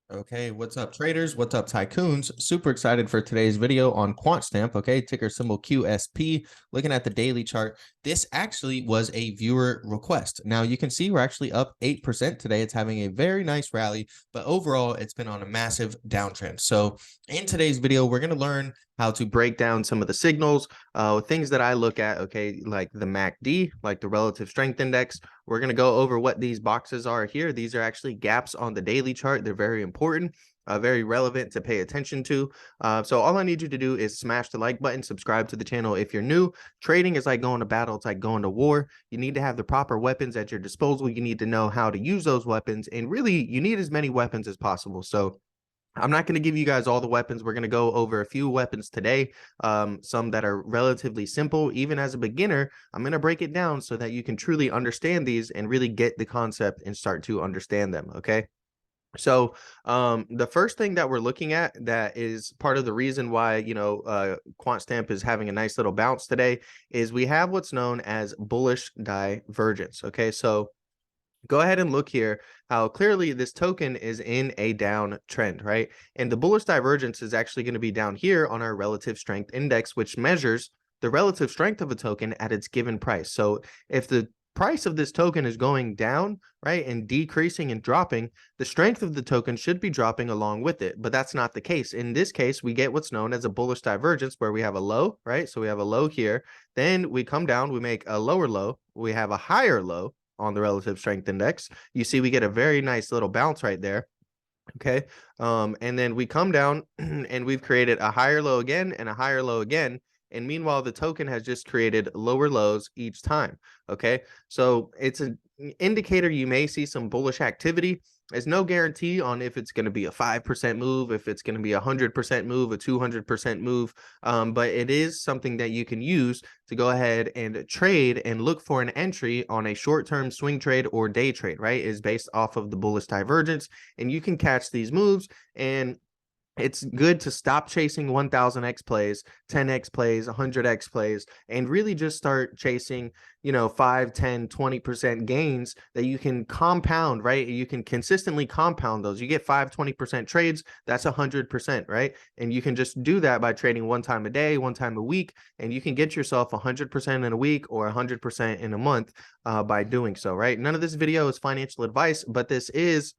Okay, what's up, traders? What's up, tycoons? Super excited for today's video on Quantstamp. Okay, ticker symbol QSP. Looking at the daily chart, this actually was a viewer request. Now you can see we're actually up 8% today. It's having a very nice rally, but overall, it's been on a massive downtrend. So in today's video, we're going to learn how to break down some of the signals, things that I look at, okay, like the MACD, like the relative strength index. We're going to go over what these boxes are here. These are actually gaps on the daily chart. They're very important, very relevant to pay attention to. So all I need you to do is smash the like button, subscribe to the channel if you're new. Trading is like going to battle. It's like going to war. You need to have the proper weapons at your disposal. You need to know how to use those weapons. And really, you need as many weapons as possible. So I'm not going to give you guys all the weapons. We're going to go over a few weapons today, some that are relatively simple. Even as a beginner, I'm going to break it down so that you can truly understand these and really get the concept and start to understand them, okay? So the first thing that we're looking at that is part of the reason why, Quantstamp is having a nice little bounce today is we have what's known as bullish divergence, okay? So go ahead and look here how clearly this token is in a downtrend, right? And the bullish divergence is actually going to be down here on our relative strength index, which measures the relative strength of a token at its given price. So if the price of this token is going down, right, and decreasing and dropping, the strength of the token should be dropping along with it. But that's not the case. In this case, we get what's known as a bullish divergence where we have a low, right? So we have a low here. Then we come down, we make a lower low, we have a higher low on the relative strength index. You see we get a very nice little bounce right there. Okay. And then we come down and we've created a higher low again and a higher low again. And meanwhile, the token has just created lower lows each time. Okay. So it's an indicator you may see some bullish activity. There's no guarantee on if it's going to be a 5% move, if it's going to be a 100% move, a 200% move. But it is something that you can use to go ahead and trade and look for an entry on a short-term swing trade or day trade, right? Is based off of the bullish divergence, and you can catch these moves. And it's good to stop chasing 1000x plays, 10x plays, 100x plays, and really just start chasing, 5, 10, 20% gains that you can compound, right? You can consistently compound those. You get 5, 20% trades, that's 100%, right? And you can just do that by trading one time a day, one time a week, and you can get yourself 100% in a week or 100% in a month by doing so, right? None of this video is financial advice, but this is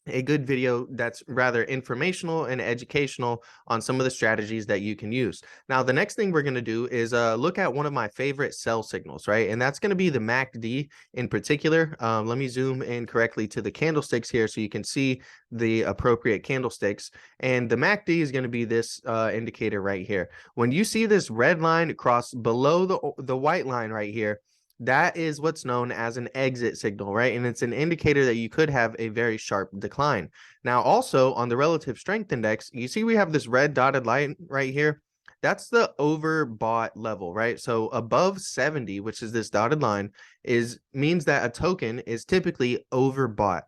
a good video that's rather informational and educational on some of the strategies that you can use. Now, the next thing we're going to do is look at one of my favorite sell signals, right? And that's going to be the MACD in particular. Let me zoom in correctly to the candlesticks here so you can see the appropriate candlesticks. And the MACD is going to be this indicator right here. When you see this red line cross below the white line right here, that is what's known as an exit signal, right? And it's an indicator that you could have a very sharp decline. Now, also on the relative strength index, you see we have this red dotted line right here. That's the overbought level, right? So above 70, which is this dotted line, means that a token is typically overbought.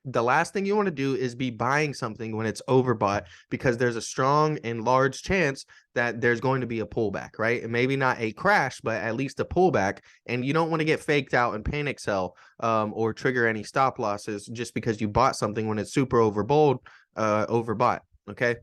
The last thing you want to do is be buying something when it's overbought, because there's a strong and large chance that there's going to be a pullback, right? And maybe not a crash, but at least a pullback. And you don't want to get faked out and panic sell or trigger any stop losses just because you bought something when it's super overbought. Okay.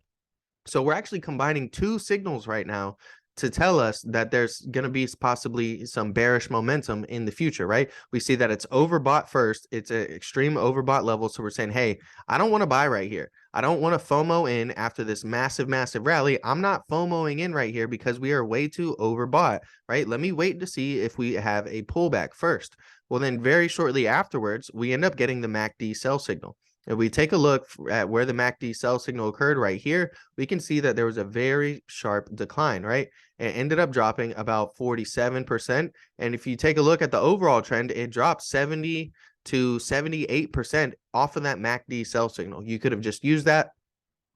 So we're actually combining two signals right now to tell us that there's going to be possibly some bearish momentum in the future, right? We see that it's overbought first. It's an extreme overbought level. So we're saying, hey, I don't want to buy right here. I don't want to FOMO in after this massive, massive rally. I'm not FOMOing in right here because we are way too overbought, right? Let me wait to see if we have a pullback first. Well, then very shortly afterwards, we end up getting the MACD sell signal. If we take a look at where the MACD sell signal occurred right here, we can see that there was a very sharp decline, right? It ended up dropping about 47%. And if you take a look at the overall trend, it dropped 70 to 78% off of that MACD sell signal. You could have just used that,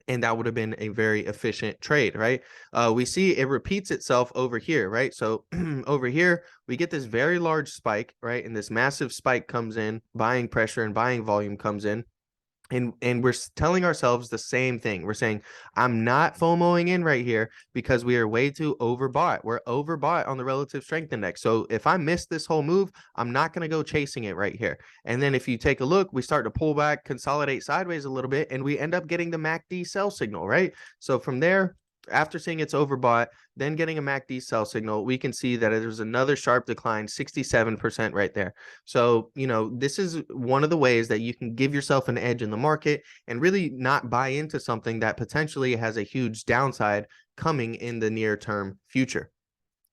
and that would have been a very efficient trade, right? We see it repeats itself over here, right? So over here, we get this very large spike, right? And this massive spike comes in, buying pressure and buying volume comes in. And we're telling ourselves the same thing. We're saying, I'm not FOMOing in right here because we are way too overbought. We're overbought on the relative strength index. So if I miss this whole move, I'm not going to go chasing it right here. And then if you take a look, we start to pull back, consolidate sideways a little bit, and we end up getting the MACD sell signal, right? So from there, after seeing it's overbought, then getting a MACD sell signal, we can see that there's another sharp decline, 67% right there. So, this is one of the ways that you can give yourself an edge in the market and really not buy into something that potentially has a huge downside coming in the near term future.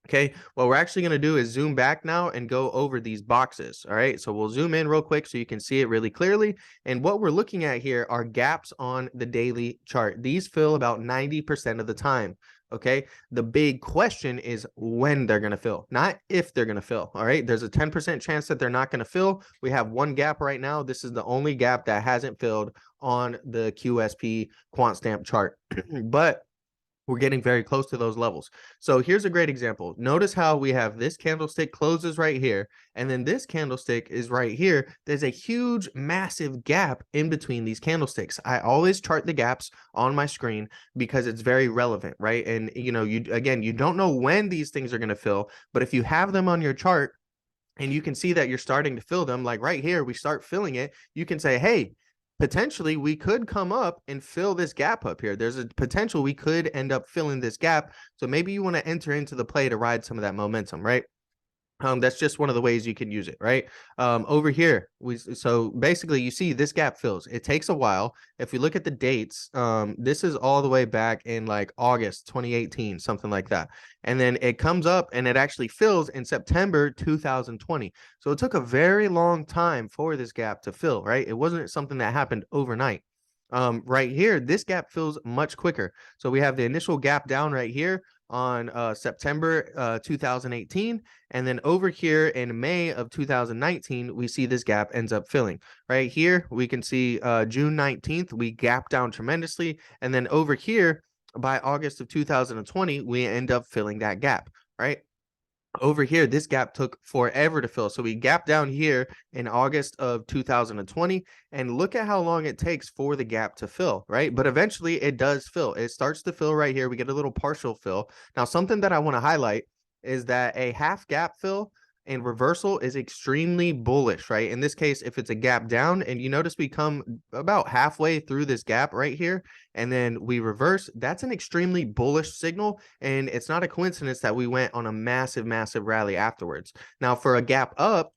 Okay, what we're actually going to do is zoom back now and go over these boxes. All right, so we'll zoom in real quick so you can see it really clearly. And what we're looking at here are gaps on the daily chart. These fill about 90% of the time. Okay, the big question is when they're going to fill, not if they're going to fill. All right, there's a 10% chance that they're not going to fill. We have one gap right now. This is the only gap that hasn't filled on the QSP Quantstamp chart. But we're getting very close to those levels. So here's a great example. Notice how we have this candlestick closes right here, and then this candlestick is right here. There's a huge, massive gap in between these candlesticks. I always chart the gaps on my screen because it's very relevant, right? And you don't know when these things are going to fill, but if you have them on your chart and you can see that you're starting to fill them, like right here, we start filling it, you can say, hey, potentially we could come up and fill this gap up here. There's a potential we could end up filling this gap. So maybe you want to enter into the play to ride some of that momentum, right? That's just one of the ways you can use it, right? Over here, so basically you see this gap fills. It takes a while. If we look at the dates, this is all the way back in like August 2018, something like that. And then it comes up and it actually fills in September 2020. So it took a very long time for this gap to fill, right? It wasn't something that happened overnight. Right here, this gap fills much quicker. So we have the initial gap down right here on September 2018. And then over here in May of 2019, we see this gap ends up filling. Right here, we can see June 19th, we gap down tremendously. And then over here, by August of 2020, we end up filling that gap, right? Over here, this gap took forever to fill. So we gapped down here in August of 2020, and look at how long it takes for the gap to fill, right? But eventually it does fill. It starts to fill right here. We get a little partial fill. Now, something that I want to highlight is that a half gap fill and reversal is extremely bullish, right? In this case, if it's a gap down, and you notice we come about halfway through this gap right here, and then we reverse, that's an extremely bullish signal. And it's not a coincidence that we went on a massive, massive rally afterwards. Now, for a gap up,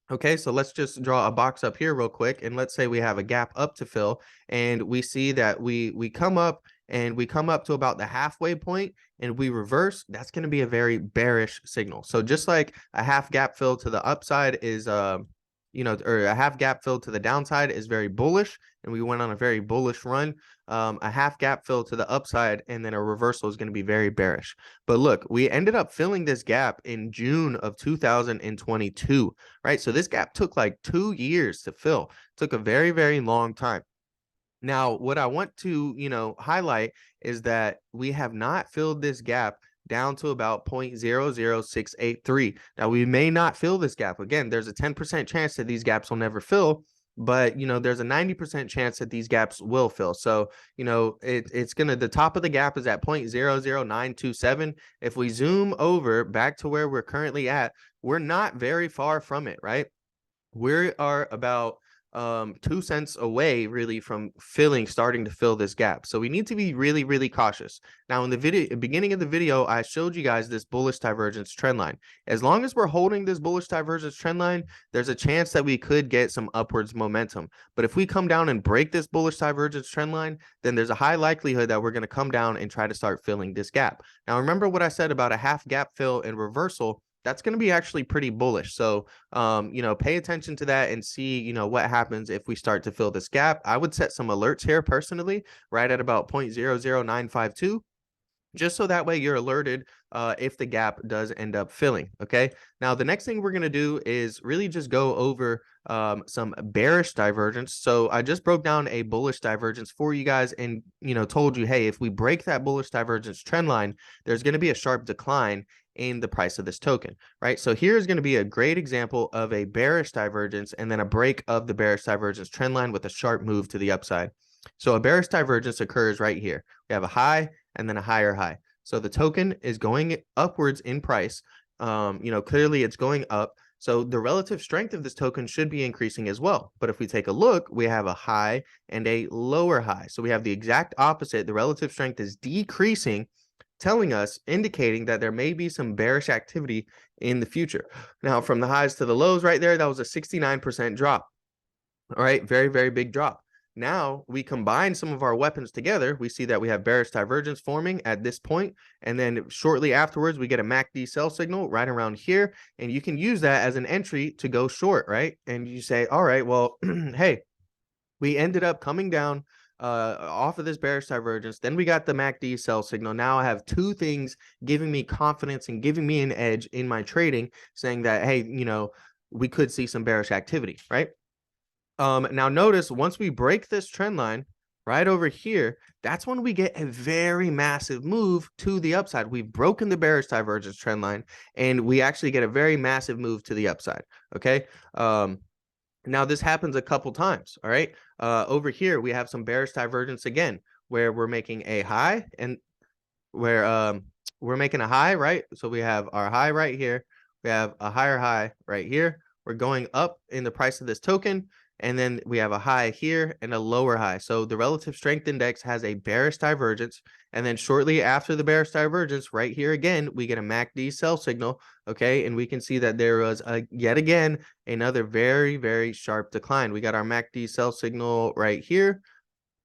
okay, so let's just draw a box up here real quick. And let's say we have a gap up to fill, and we see that we come up and we come up to about the halfway point and we reverse. That's going to be a very bearish signal. So just like a half gap fill to the upside is, or a half gap fill to the downside is very bullish, and we went on a very bullish run. A half gap fill to the upside and then a reversal is going to be very bearish. But look, we ended up filling this gap in June of 2022, right? So this gap took like 2 years to fill. It took a very, very long time. Now, what I want to, highlight is that we have not filled this gap down to about 0.00683. Now, we may not fill this gap. Again, there's a 10% chance that these gaps will never fill, but, there's a 90% chance that these gaps will fill. So, it's going to, the top of the gap is at 0.00927. If we zoom over back to where we're currently at, we're not very far from it, right? We are about 2 cents away really from starting to fill this gap. So we need to be really, really cautious. Now in the beginning of the video, I showed you guys this bullish divergence trend line. As long as we're holding this bullish divergence trend line, there's a chance that we could get some upwards momentum. But if we come down and break this bullish divergence trend line, then there's a high likelihood that we're going to come down and try to start filling this gap. Now remember what I said about a half gap fill and reversal. That's going to be actually pretty bullish. So, pay attention to that and see, what happens if we start to fill this gap. I would set some alerts here personally, right at about 0.00952. Just so that way you're alerted if the gap does end up filling. Okay. Now, the next thing we're going to do is really just go over some bearish divergence. So I just broke down a bullish divergence for you guys and, told you, hey, if we break that bullish divergence trend line, there's going to be a sharp decline in the price of this token, right? So here is going to be a great example of a bearish divergence and then a break of the bearish divergence trend line with a sharp move to the upside. So a bearish divergence occurs right here. We have a high and then a higher high. So the token is going upwards in price. Clearly it's going up. So the relative strength of this token should be increasing as well. But if we take a look, we have a high and a lower high. So we have the exact opposite. The relative strength is decreasing, indicating that there may be some bearish activity in the future. Now, from the highs to the lows right there, that was a 69% drop. All right, very, very big drop. Now we combine some of our weapons together. We see that we have bearish divergence forming at this point, and then shortly afterwards we get a MACD sell signal right around here, and you can use that as an entry to go short, right? And you say, all right, well, hey, we ended up coming down off of this bearish divergence. Then we got the MACD sell signal. Now I have two things giving me confidence and giving me an edge in my trading, saying that, hey, we could see some bearish activity, right? Now notice once we break this trend line right over here, that's when we get a very massive move to the upside. We've broken the bearish divergence trend line and we actually get a very massive move to the upside. Okay. Now this happens a couple times. All right. Over here, we have some bearish divergence again, where we're making a high and where we're making a high, right? So we have our high right here. We have a higher high right here. We're going up in the price of this token. And then we have a high here and a lower high. So the relative strength index has a bearish divergence. And then shortly after the bearish divergence, right here again, we get a MACD sell signal. Okay. And we can see that there was yet again another very, very sharp decline. We got our MACD sell signal right here.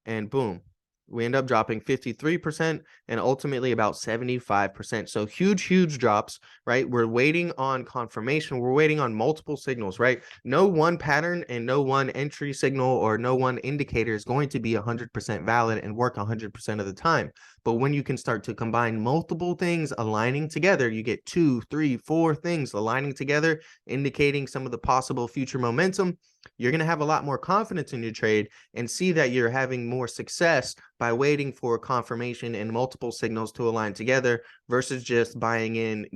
And boom, we end up dropping 53% and ultimately about 75%. So huge drops, right? We're waiting on confirmation. We're waiting on multiple signals, right? No one pattern and no one entry signal or no one indicator is going to be 100% valid and work 100% of the time. But when you can start to combine multiple things aligning together, you get 2, 3, 4 things aligning together, indicating some of the possible future momentum. You're going to have a lot more confidence in your trade and see that you're having more success by waiting for confirmation and multiple signals to align together versus just buying in,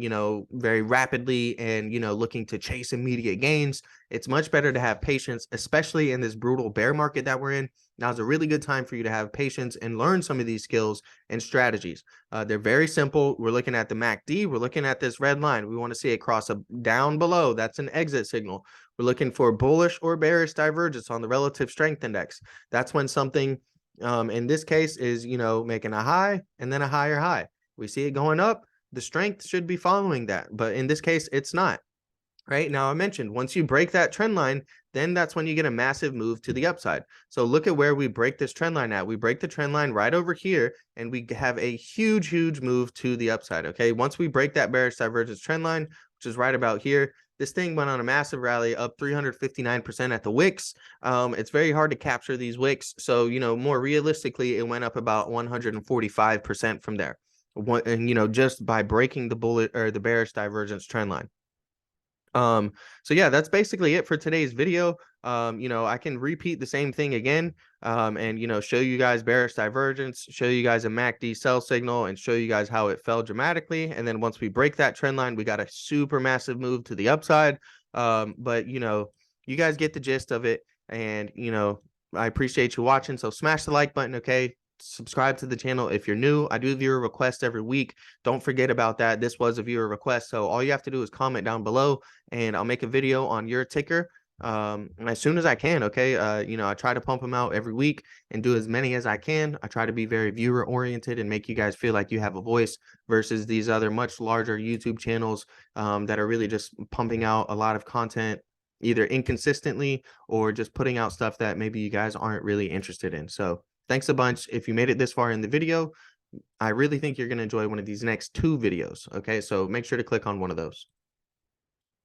very rapidly and, looking to chase immediate gains. It's much better to have patience, especially in this brutal bear market that we're in. Now's a really good time for you to have patience and learn some of these skills and strategies. They're very simple. We're looking at the MACD. We're looking at this red line. We want to see it cross down below. That's an exit signal. We're looking for bullish or bearish divergence on the relative strength index. That's when something, in this case, is, making a high and then a higher high. We see it going up. The strength should be following that. But in this case, it's not. Right now, I mentioned once you break that trend line, then that's when you get a massive move to the upside. So look at where we break this trend line at. We break the trend line right over here, and we have a huge move to the upside. Okay, once we break that bearish divergence trend line, which is right about here, this thing went on a massive rally up 359% at the wicks. It's very hard to capture these wicks. So, more realistically, it went up about 145% from there. And, just by breaking the bullet or the bearish divergence trend line. So yeah, that's basically it for today's video. I can repeat the same thing again, and, show you guys bearish divergence, show you guys a MACD sell signal, and show you guys how it fell dramatically. And then once we break that trend line, we got a super massive move to the upside. But you guys get the gist of it, and, I appreciate you watching. So smash the like button. Okay. Subscribe to the channel if you're new. I do viewer requests every week. Don't forget about that. This was a viewer request, so all you have to do is comment down below and I'll make a video on your ticker as soon as I can. Okay, I try to pump them out every week and do as many as I can. I try to be very viewer oriented and make you guys feel like you have a voice versus these other much larger YouTube channels that are really just pumping out a lot of content either inconsistently or just putting out stuff that maybe you guys aren't really interested in. So thanks a bunch. If you made it this far in the video, I really think you're going to enjoy one of these next 2 videos. Okay, so make sure to click on one of those.